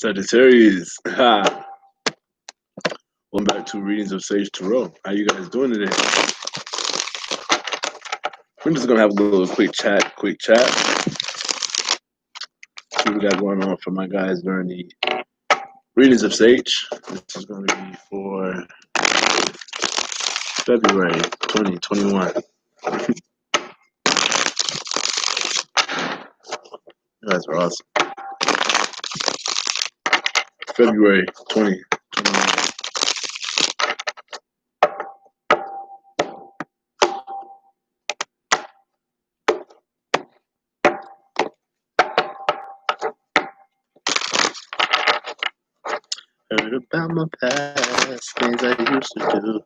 Sagittarius. Ha. Welcome back to readings of Sage Tarot. How you guys doing today? We're just gonna have a little quick chat. See what we got going on for my guys during the readings of Sage. This is gonna be for February 2021. You guys are awesome. February 2021. Heard about my past, things I used to do,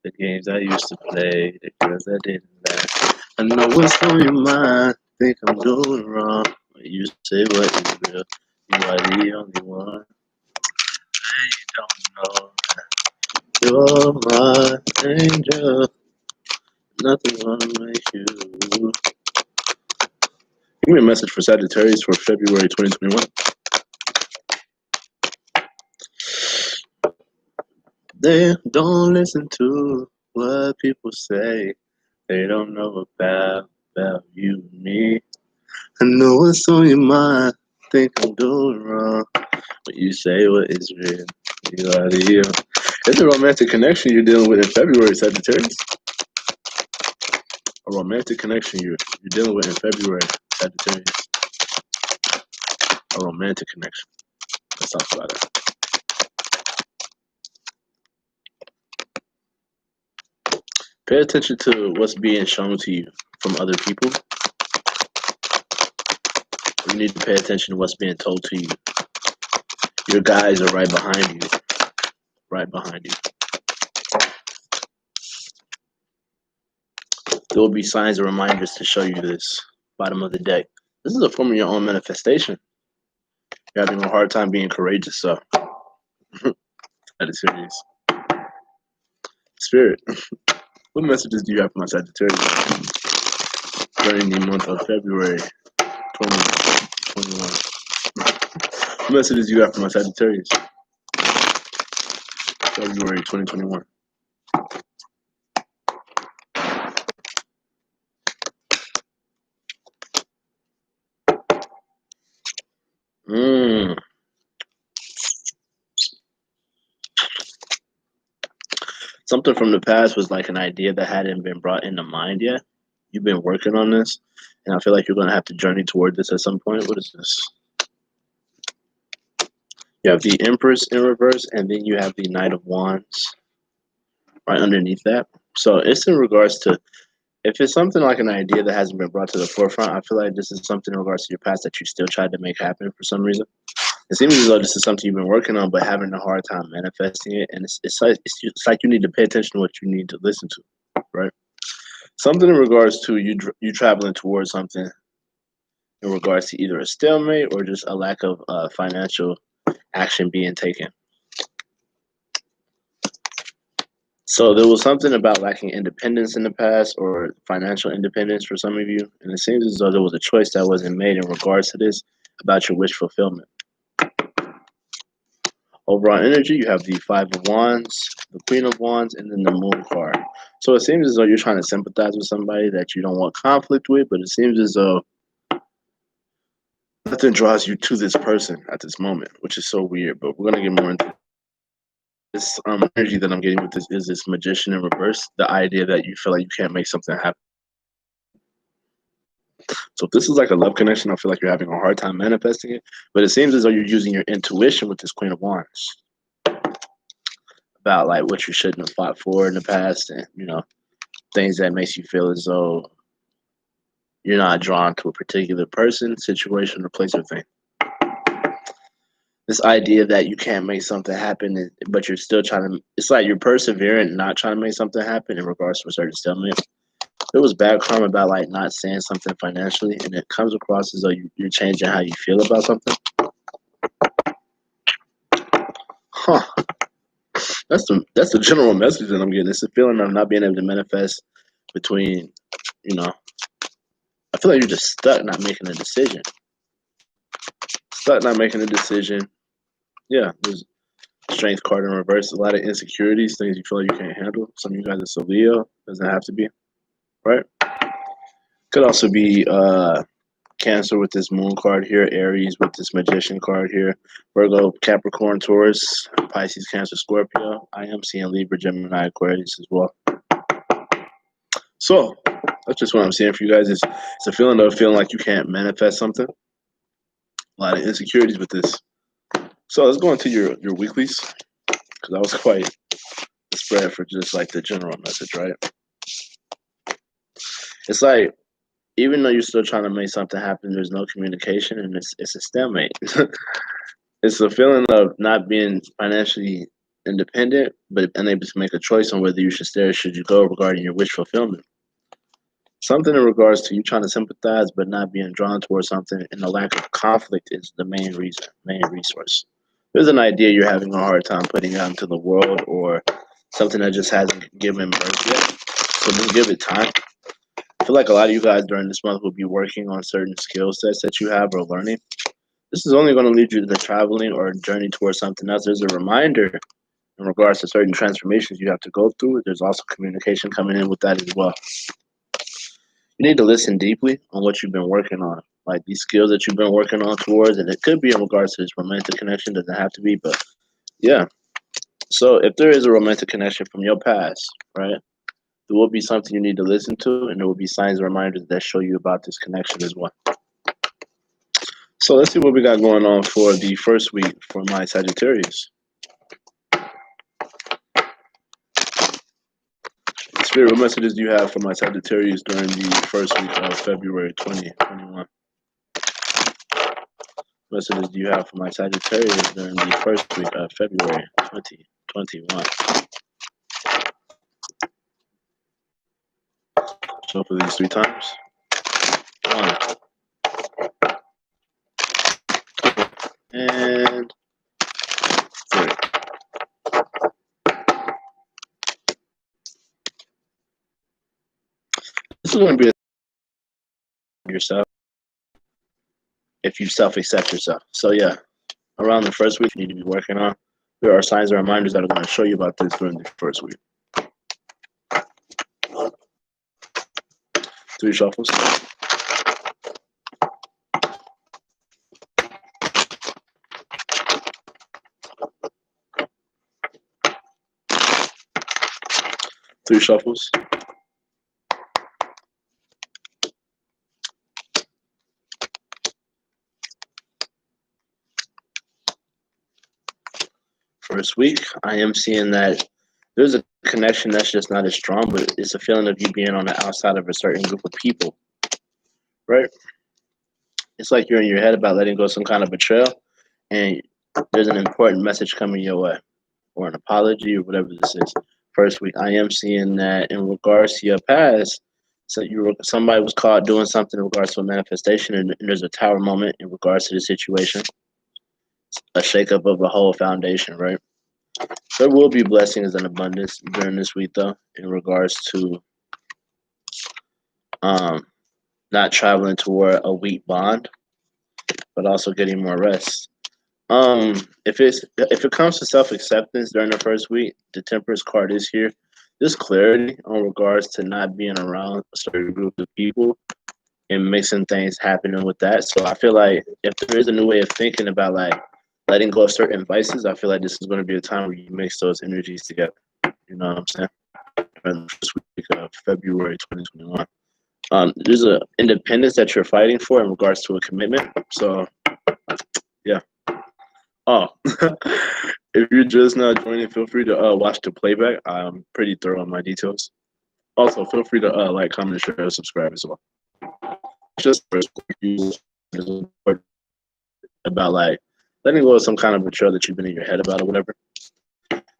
the games I used to play, the girls I didn't like. I know what's on your mind, think I'm doing wrong. When you say what is real, you are the only one. You don't know, you're my angel. Nothing's gonna make you. Give me a message for Sagittarius for February 2021. They don't listen to what people say. They don't know about you and me. I know what's on your mind. Think I'm doing wrong. But you say what is real. You are the hero. It's a romantic connection you're dealing with in February, Sagittarius. A romantic connection you're dealing with in February, Sagittarius. A romantic connection. Let's talk about it. Pay attention to what's being shown to you from other people. You need to pay attention to what's being told to you. Your guys are right behind you. Right behind you. There will be signs and reminders to show you this. Bottom of the deck. This is a form of your own manifestation. You're having a hard time being courageous, so that is serious. Spirit. What messages do you have for my Sagittarius during the month of February 2021? What messages do you have for my Sagittarius February 2021? Something from the past was like an idea that hadn't been brought into mind yet. You've been working on this, and I feel like you're going to have to journey toward this at some point. What is this? You have the Empress in reverse, and then you have the Knight of Wands right underneath that. So it's in regards to, if it's something like an idea that hasn't been brought to the forefront, I feel like this is something in regards to your past that you still tried to make happen for some reason. It seems as though this is something you've been working on, but having a hard time manifesting it. And it's like you need to pay attention to what you need to listen to, right? Something in regards to you traveling towards something in regards to either a stalemate or just a lack of financial action being taken. So there was something about lacking independence in the past or financial independence for some of you. And it seems as though there was a choice that wasn't made in regards to this about your wish fulfillment. Overall energy, you have the Five of Wands, the Queen of Wands, and then the Moon card. So it seems as though you're trying to sympathize with somebody that you don't want conflict with, but it seems as though nothing draws you to this person at this moment, which is so weird. But we're going to get more into this energy that I'm getting with this is this Magician in reverse, the idea that you feel like you can't make something happen. So if this is like a love connection, I feel like you're having a hard time manifesting it. But it seems as though you're using your intuition with this Queen of Wands about like what you shouldn't have fought for in the past, and things that makes you feel as though you're not drawn to a particular person, situation, or place or thing. This idea that you can't make something happen, but you're still trying to. It's like you're persevering, not trying to make something happen in regards to a certain stalemate. There was bad karma about like not saying something financially, and it comes across as though you're changing how you feel about something. Huh. That's the general message that I'm getting. It's a feeling of not being able to manifest between, I feel like you're just stuck not making a decision. Stuck not making a decision. Yeah, there's strength card in reverse. A lot of insecurities, things you feel like you can't handle. Some of you guys it's a Leo. Doesn't have to be, right? Could also be Cancer with this Moon card here, Aries with this Magician card here, Virgo, Capricorn, Taurus, Pisces, Cancer, Scorpio. I am seeing Libra, Gemini, Aquarius as well. So that's just what I'm seeing for you guys. It's a feeling of feeling like you can't manifest something. A lot of insecurities with this. So let's go into your weeklies, because that was quite the spread for just like the general message, right? It's like even though you're still trying to make something happen, there's no communication, and it's a stalemate. It's a feeling of not being financially independent, but unable to make a choice on whether you should stay or should you go regarding your wish fulfillment. Something in regards to you trying to sympathize but not being drawn towards something, and the lack of conflict is the main reason, main resource. There's an idea you're having a hard time putting out into the world, or something that just hasn't given birth yet. So just give it time. I feel like a lot of you guys during this month will be working on certain skill sets that you have or learning. This is only going to lead you to the traveling or journey towards something else. There's a reminder in regards to certain transformations you have to go through. There's also communication coming in with that as well. You need to listen deeply on what you've been working on, like these skills that you've been working on towards, and it could be in regards to this romantic connection. Doesn't have to be, but yeah. So if there is a romantic connection from your past, right, there will be something you need to listen to, and there will be signs and reminders that show you about this connection as well. So let's see what we got going on for the first week for my Sagittarius. Spirit, what messages do you have for my Sagittarius during the first week of February 2021? Messages do you have for my Sagittarius during the first week of February 2021? Shuffle these 3 times. 1, 2, and 3. This is going to be yourself if you self-accept yourself. So yeah, around the first week you need to be working on. There are signs and reminders that are going to show you about this during the first week. 3 shuffles. 3 shuffles. First week, I am seeing that there's a connection that's just not as strong, but it's a feeling of you being on the outside of a certain group of people, right? It's like you're in your head about letting go of some kind of betrayal, and there's an important message coming your way, or an apology, or whatever this is. First week, I am seeing that in regards to your past, so somebody was caught doing something in regards to a manifestation, and there's a tower moment in regards to the situation, a shakeup of the whole foundation, right? There will be blessings and abundance during this week, though, in regards to not traveling toward a weak bond, but also getting more rest. If it comes to self-acceptance during the first week, the Temperance card is here. There's clarity on regards to not being around a certain group of people and mixing things happening with that. So I feel like if there is a new way of thinking about like letting go of certain vices, I feel like this is going to be a time where you mix those energies together. You know what I'm saying? During the first week of February 2021. There's an independence that you're fighting for in regards to a commitment. So, yeah. Oh, if you're just now joining, feel free to watch the playback. I'm pretty thorough on my details. Also, feel free to like, comment, share, subscribe as well. Just about like letting go of some kind of betrayal that you've been in your head about or whatever.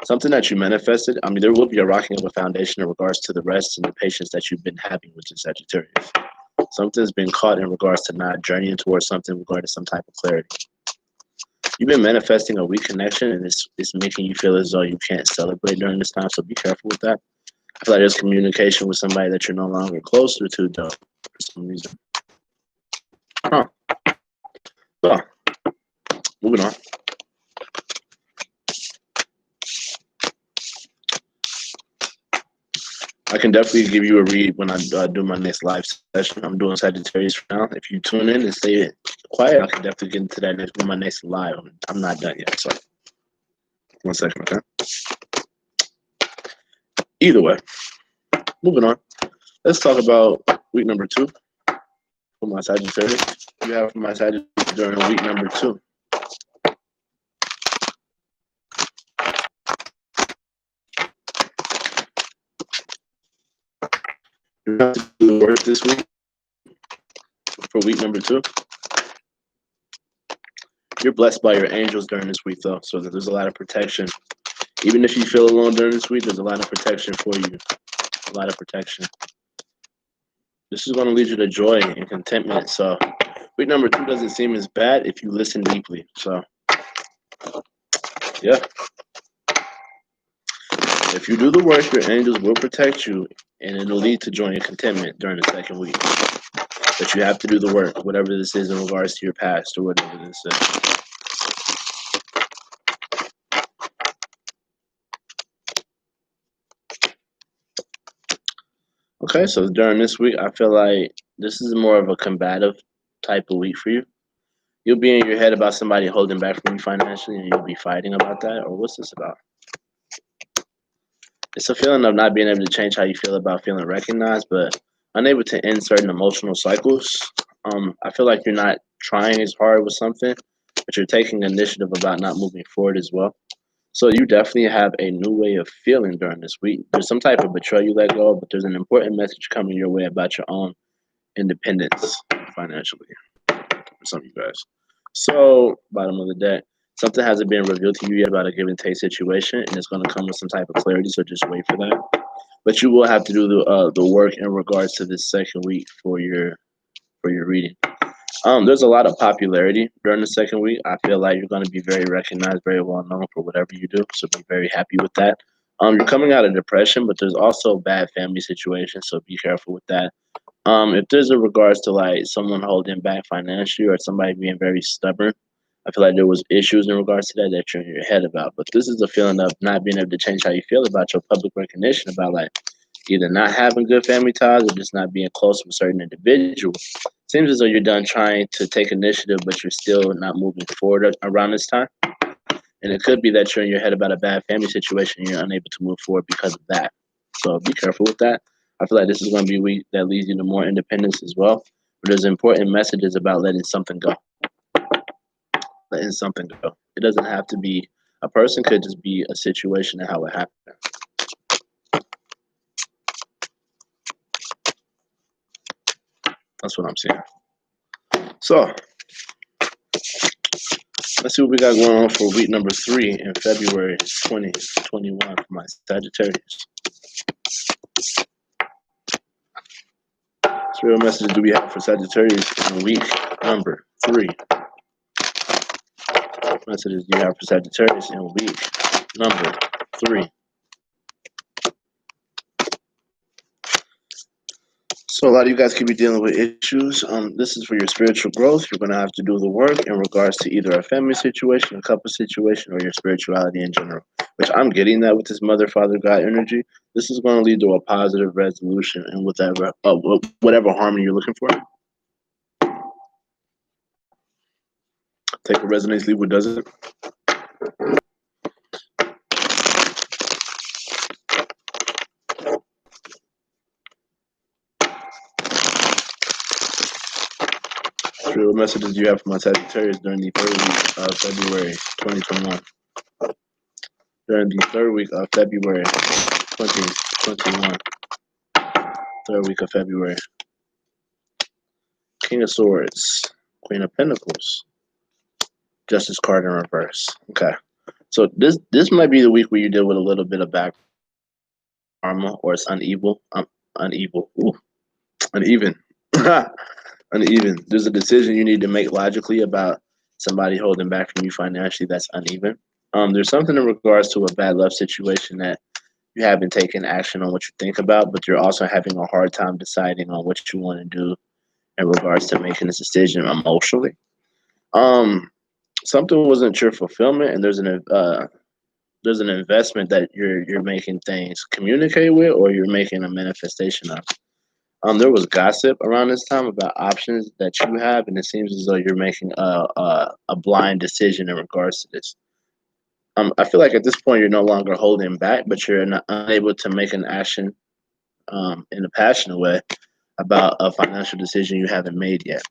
Something that you manifested. I mean, there will be a rocking of a foundation in regards to the rest and the patience that you've been having with the Sagittarius. Something's been caught in regards to not journeying towards something regarding some type of clarity. You've been manifesting a weak connection, and it's making you feel as though you can't celebrate during this time, so be careful with that. I feel like there's communication with somebody that you're no longer closer to, though, for some reason. So, moving on. I can definitely give you a read when I do my next live session. I'm doing Sagittarius for now. If you tune in and stay quiet, I can definitely get into that next with my next live. I'm not done yet, so 1 second, okay? Either way, moving on. Let's talk about week number 2 for my Sagittarius. You have for my Sagittarius during week number 2. You have to do the work this week for week number 2. You're blessed by your angels during this week, though, so that there's a lot of protection. Even if you feel alone during this week, there's a lot of protection for you. A lot of protection. This is going to lead you to joy and contentment. So week number 2 doesn't seem as bad if you listen deeply. So, yeah. If you do the work, your angels will protect you, and it'll lead to joy and contentment during the second week. But you have to do the work, whatever this is in regards to your past or whatever this is. Okay, so during this week, I feel like this is more of a combative type of week for you. You'll be in your head about somebody holding back from you financially, and you'll be fighting about that. Or what's this about? It's a feeling of not being able to change how you feel about feeling recognized, but unable to end certain emotional cycles. I feel like you're not trying as hard with something, but you're taking initiative about not moving forward as well. So you definitely have a new way of feeling during this week. There's some type of betrayal you let go of, but there's an important message coming your way about your own independence financially for some of you guys. So, bottom of the deck, something hasn't been revealed to you yet about a give and take situation, and it's going to come with some type of clarity. So just wait for that. But you will have to do the work in regards to this second week for your reading. There's a lot of popularity during the second week. I feel like you're going to be very recognized, very well known for whatever you do. So be very happy with that. You're coming out of depression, but there's also bad family situations. So be careful with that. If there's a regards to like someone holding back financially or somebody being very stubborn, I feel like there was issues in regards to that you're in your head about. But this is a feeling of not being able to change how you feel about your public recognition, about like either not having good family ties or just not being close with certain individuals. Seems as though you're done trying to take initiative, but you're still not moving forward around this time. And it could be that you're in your head about a bad family situation and you're unable to move forward because of that. So be careful with that. I feel like this is going to be a week that leads you to more independence as well. But there's important messages about letting something go. Letting something go. It doesn't have to be a person, could just be a situation and how it happened. That's what I'm seeing. So let's see what we got going on for week number 3 in February 2021 for my Sagittarius. What real message do we have for Sagittarius in week number 3? What messages do you have for Sagittarius in week number 3? So a lot of you guys could be dealing with issues. This is for your spiritual growth. You're going to have to do the work in regards to either a family situation, a couple situation, or your spirituality in general. Which I'm getting that with this Mother, Father, God energy. This is going to lead to a positive resolution and whatever harmony you're looking for. Take what resonates, leave what doesn't. What messages do you have for my Sagittarius during the 3rd week of February 2021? During the 3rd week of February 2021. 3rd week of February. King of Swords. Queen of Pentacles. Justice card in reverse. Okay. So this might be the week where you deal with a little bit of back karma, or it's uneven. Ooh, uneven. Uneven. There's a decision you need to make logically about somebody holding back from you financially that's uneven. There's something in regards to a bad love situation that you haven't taken action on what you think about, but you're also having a hard time deciding on what you want to do in regards to making this decision emotionally. Something wasn't your fulfillment, and there's there's an investment that you're making things communicate with, or you're making a manifestation of. There was gossip around this time about options that you have, and it seems as though you're making a blind decision in regards to this. I feel like at this point you're no longer holding back, but you're not unable to make an action in a passionate way about a financial decision you haven't made yet.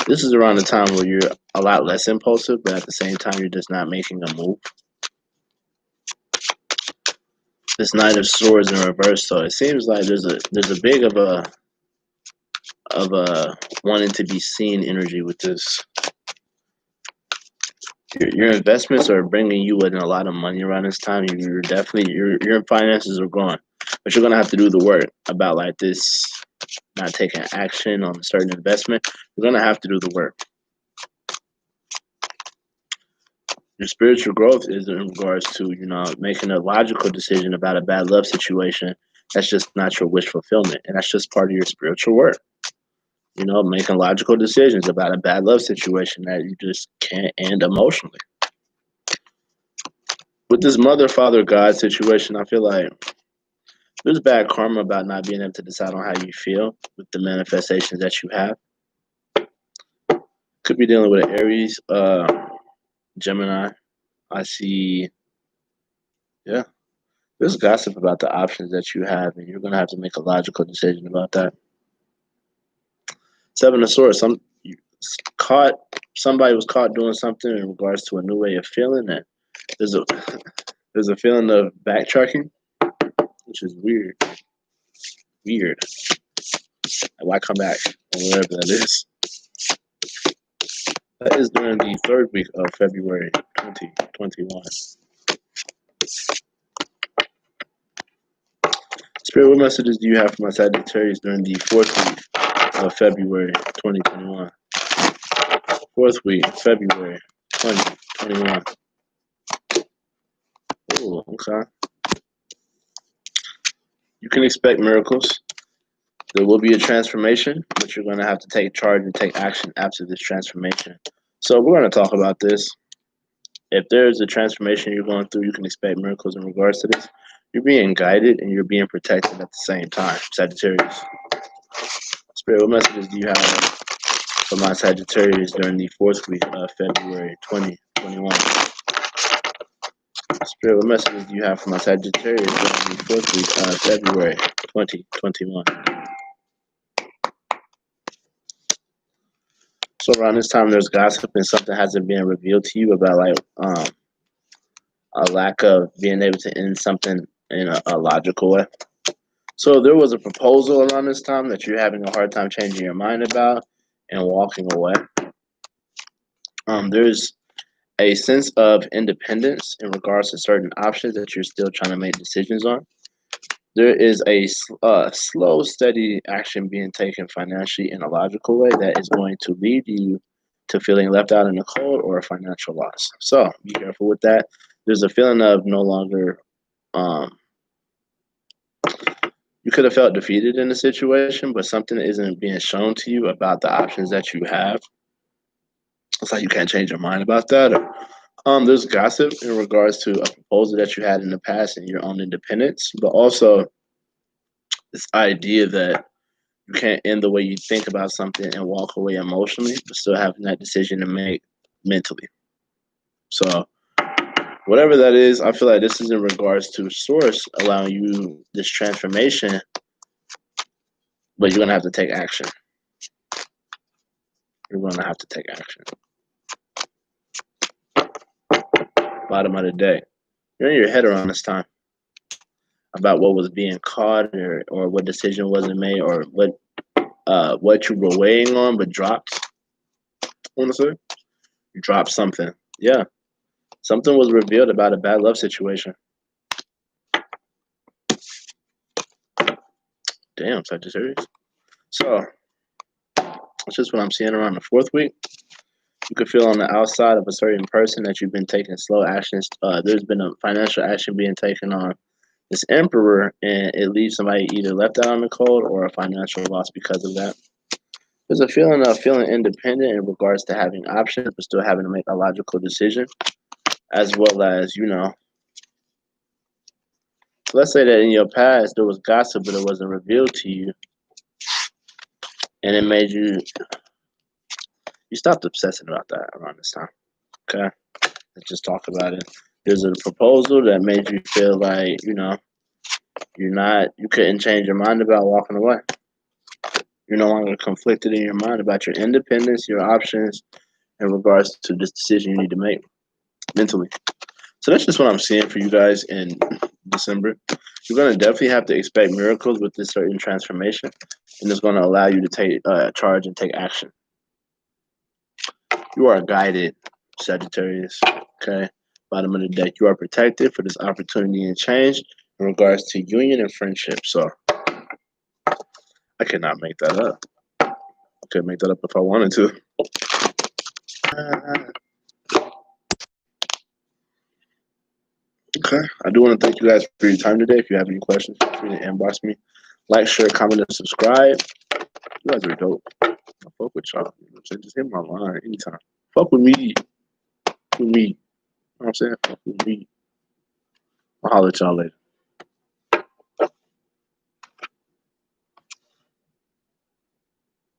This is around the time where you're a lot less impulsive, but at the same time you're just not making a move. This Knight of Swords in reverse, so it seems like there's a big of a wanting to be seen energy with this. Your investments are bringing you in a lot of money around this time. You're definitely your finances are growing, but you're gonna have to do the work about like this, not taking action on a certain investment. You're gonna have to do the work. Your spiritual growth is in regards to making a logical decision about a bad love situation. That's just not your wish fulfillment, and that's just part of your spiritual work. Making logical decisions about a bad love situation that you just can't end emotionally. With this mother, father, God situation, I feel like there's bad karma about not being able to decide on how you feel with the manifestations that you have. Could be dealing with an Aries, Gemini. I see, yeah. There's gossip about the options that you have, and you're going to have to make a logical decision about that. Seven of Swords. Somebody was caught doing something in regards to a new way of feeling, and there's a there's a feeling of backtracking, which is weird. Weird. Why come back or whatever that is? That is during the third week of February 2021. Spirit, what messages do you have for my Sagittarius during the fourth week of February 2021? Fourth week, February 2021. Oh, okay. You can expect miracles. There will be a transformation, but you're going to have to take charge and take action after this transformation. So we're going to talk about this. If there's a transformation you're going through, you can expect miracles in regards to this. You're being guided and you're being protected at the same time, Sagittarius. Spirit, what messages do you have for my Sagittarius during the fourth week of February 2021? Spirit, what messages do you have for my Sagittarius during the fourth week of February 2021? So around this time, there's gossip and something hasn't been revealed to you about a lack of being able to end something in a logical way. So there was a proposal around this time that you're having a hard time changing your mind about and walking away. There's a sense of independence in regards to certain options that you're still trying to make decisions on. There is a slow, steady action being taken financially in a logical way that is going to lead you to feeling left out in the cold or a financial loss. So be careful with that. There's a feeling of no longer, you could have felt defeated in the situation, but something isn't being shown to you about the options that you have. It's like you can't change your mind about that. There's gossip in regards to a proposal that you had in the past and your own independence, but also this idea that you can't end the way you think about something and walk away emotionally, but still having that decision to make mentally. So whatever that is, I feel like this is in regards to source allowing you this transformation, but you're going to have to take action. You're going to have to take action. Bottom of the day. You're in your head around this time about what was being caught or what decision wasn't made or what you were weighing on but dropped. Honestly, you dropped something. Yeah. Something was revealed about a bad love situation. Damn, Sagittarius. So, that's just what I'm seeing around the fourth week. You could feel on the outside of a certain person that you've been taking slow actions. There's been a financial action being taken on this Emperor, and it leaves somebody either left out on the cold or a financial loss because of that. There's a feeling of feeling independent in regards to having options, but still having to make a logical decision as well as, you know, let's say that in your past there was gossip, but it wasn't revealed to you, and it made you stopped obsessing about that around this time. Okay, let's just talk about it. There's a proposal that made you feel like, you know, you couldn't change your mind about walking away. You're no longer conflicted in your mind about your independence, your options in regards to this decision you need to make mentally. So that's just what I'm seeing for you guys in December. You're going to definitely have to expect miracles with this certain transformation, and it's going to allow you to take charge and take action. You are guided, Sagittarius. Okay, bottom of the deck. You are protected for this opportunity and change in regards to union and friendship. So I cannot make that up. I could make that up if I wanted to. Okay, I do want to thank you guys for your time today. If you have any questions, feel free to inbox me. Like, share, comment, and subscribe. You guys are dope. I fuck with y'all. You know what I'm saying? Just hit my line anytime. Fuck with me. With me. You know what I'm saying? Fuck with me. I'll holler at y'all later.